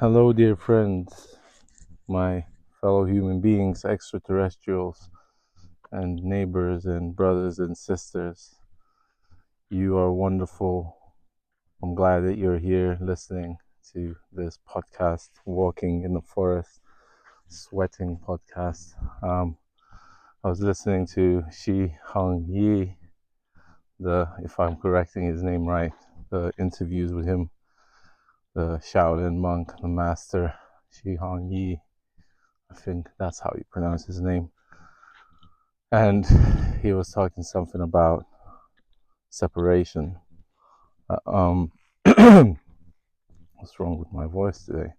Hello, dear friends, my fellow human beings, extraterrestrials, and neighbors, and brothers and sisters. You are wonderful. I'm glad that you're here listening to this podcast, Walking in the Forest, Sweating podcast. I was listening to Shi Hong Yi, if I'm correcting his name right, the interviews with him, the Shaolin monk, the master, Shi Hong Yi. I think that's how you pronounce his name. And he was talking something about separation. What's wrong with my voice today?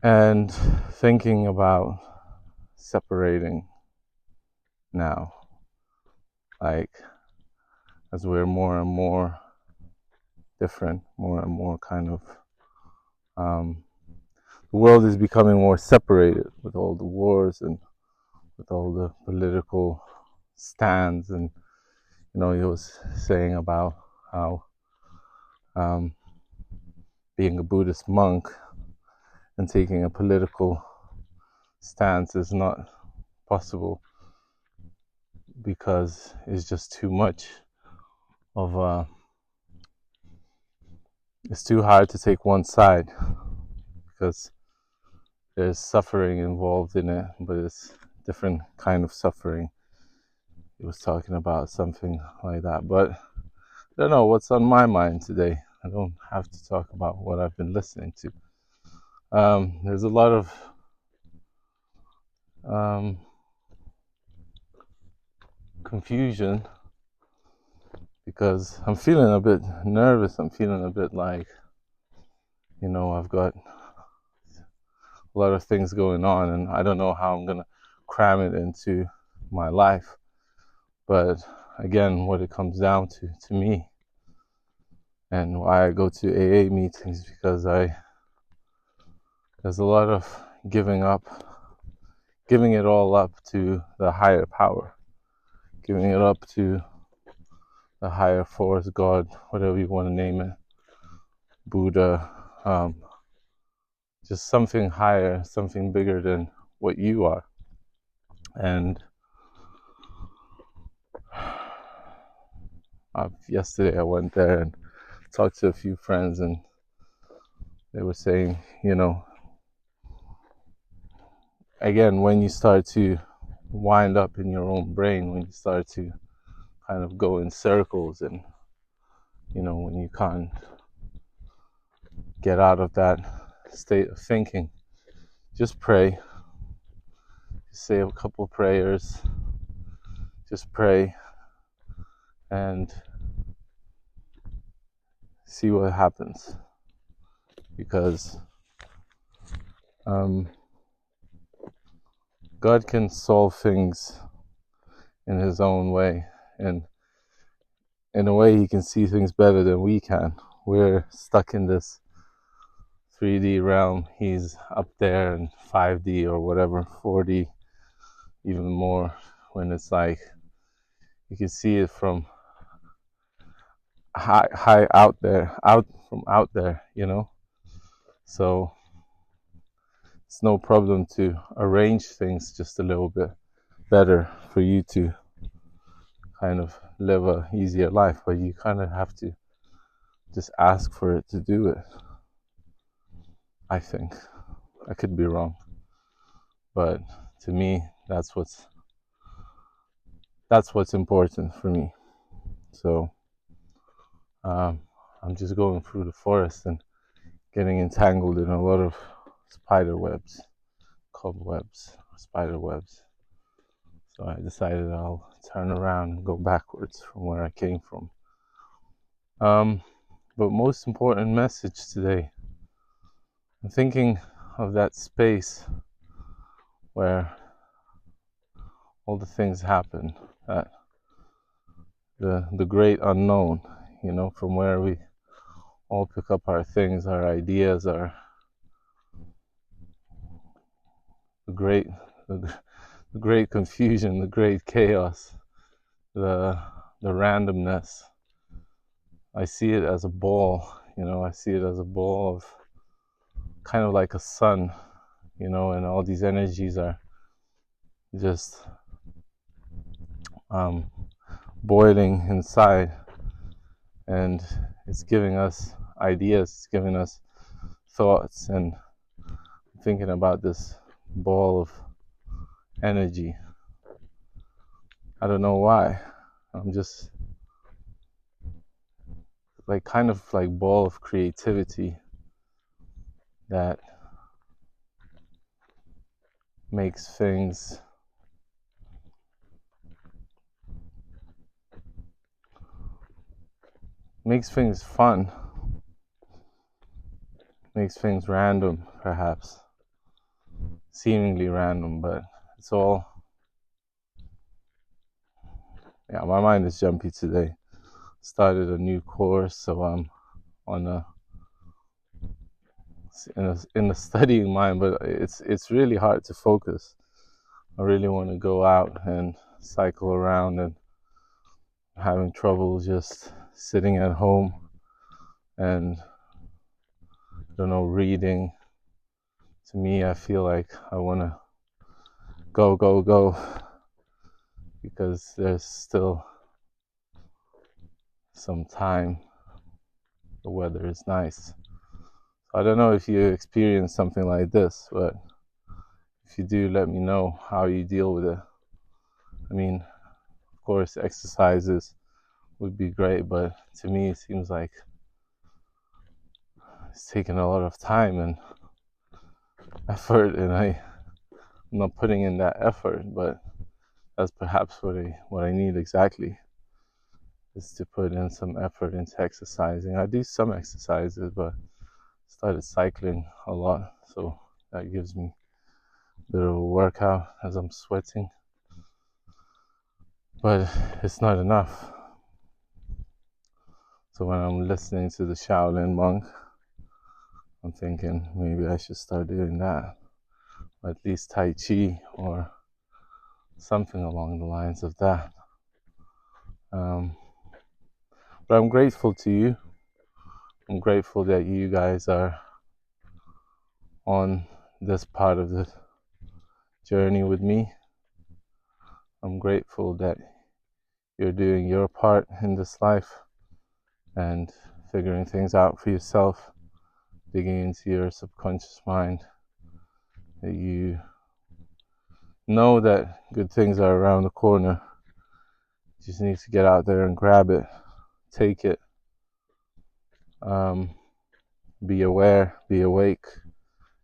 And thinking about separating now, like as we're more and more different, more and more kind of, the world is becoming more separated with all the wars and with all the political stands. And he was saying about how being a Buddhist monk and taking a political stance is not possible because it's just too much of it's too hard to take one side because there's suffering involved in it, but it's different kind of suffering. He was talking about something like that, but I don't know what's on my mind today. I don't have to talk about what I've been listening to. There's a lot of confusion because I'm feeling a bit nervous. I'm feeling a bit like, I've got a lot of things going on and I don't know how I'm going to cram it into my life. But again, what it comes down to me, and why I go to AA meetings, because there's a lot of giving it all up to the higher power, giving it up to the higher force, God, whatever you want to name it, Buddha, just something higher, something bigger than what you are. And yesterday I went there and talked to a few friends, and they were saying, again, when you start to wind up in your own brain, when you start to kind of go in circles, and when you can't get out of that state of thinking, just pray, just say a couple prayers, just pray and see what happens, because God can solve things in his own way, and in a way he can see things better than we can. We're stuck in this 3D realm. He's up there in 5D or whatever, 4D, even more, when it's like you can see it from high out there, out there, so it's no problem to arrange things just a little bit better for you to kind of live a easier life, but you kind of have to just ask for it to do it. I think I could be wrong, but to me that's what's important for me. So I'm just going through the forest and getting entangled in a lot of spider webs, cobwebs, spider webs. So I decided I'll turn around and go backwards from where I came from. But most important message today, I'm thinking of that space where all the things happen, that the great unknown, from where we all pick up our things, our ideas, the great confusion, the great chaos, the randomness. I see it as a ball, I see it as a ball of kind of like a sun, you know, and all these energies are just boiling inside, and it's giving us ideas, it's giving us thoughts, and thinking about this ball of energy. I don't know why. I'm just like kind of like ball of creativity that makes things fun, makes things random, perhaps seemingly random, but it's all, yeah, my mind is jumpy today. Started a new course, so I'm on in a studying mind, but it's really hard to focus. I really want to go out and cycle around, and having trouble just sitting at home and, I don't know, reading. To me, I feel like I want to go, because there's still some time. The weather is nice. I don't know if you experience something like this, but if you do, let me know how you deal with it. I mean, of course, exercises would be great, but to me, it seems like it's taking a lot of time and effort, and I'm not putting in that effort. But that's perhaps what I need exactly, is to put in some effort into exercising. I do some exercises, but started cycling a lot, so that gives me a bit of a workout as I'm sweating, but it's not enough. So when I'm listening to the Shaolin monk, I'm thinking maybe I should start doing that, or at least Tai Chi or something along the lines of that. But I'm grateful to you. I'm grateful that you guys are on this part of the journey with me. I'm grateful that you're doing your part in this life and figuring things out for yourself, digging into your subconscious mind, that you know that good things are around the corner. You just need to get out there and grab it, take it, be aware, be awake,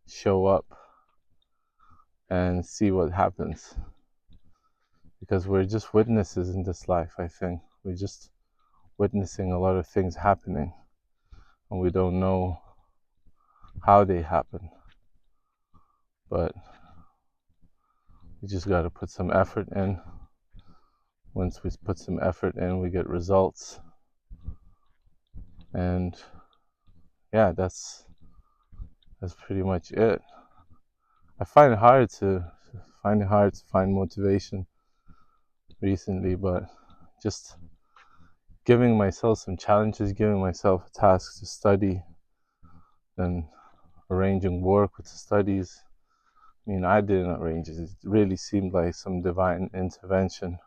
show up, and see what happens. Because we're just witnesses in this life, I think. We're just witnessing a lot of things happening, and we don't know how they happen. But we just got to put some effort in. Once we put some effort in, we get results. And yeah, that's pretty much it. I find it hard to find motivation recently, but just giving myself some challenges, giving myself a task to study, then arranging work with the studies. I mean, I didn't arrange it. It really seemed like some divine intervention.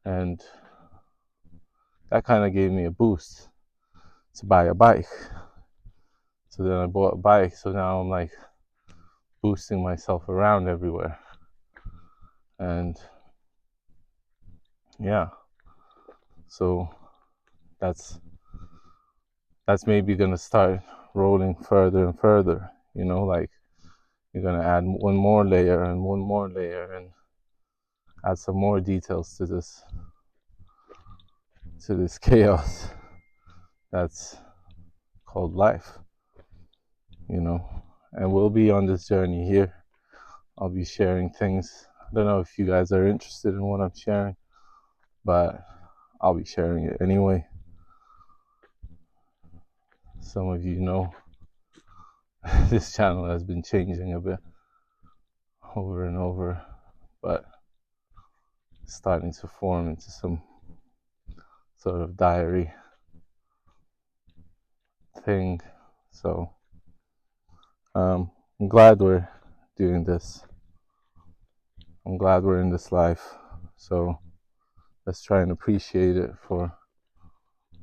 And that kind of gave me a boost to buy a bike. So then I bought a bike. So now I'm like boosting myself around everywhere. And yeah, so that's maybe gonna start rolling further and further, you know, like you're gonna add one more layer and one more layer and add some more details to this chaos that's called life, you know. And we'll be on this journey here. I'll be sharing things. I don't know if you guys are interested in what I'm sharing, but I'll be sharing it anyway. Some of you know this channel has been changing a bit over and over, but it's starting to form into some sort of diary thing. So I'm glad we're doing this. I'm glad we're in this life. So let's try and appreciate it for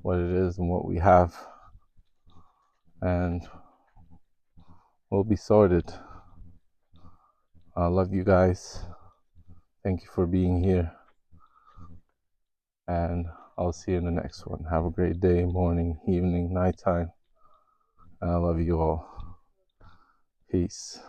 what it is and what we have. And we'll be sorted. I love you guys. Thank you for being here. And I'll see you in the next one. Have a great day, morning, evening, nighttime. And I love you all. Peace.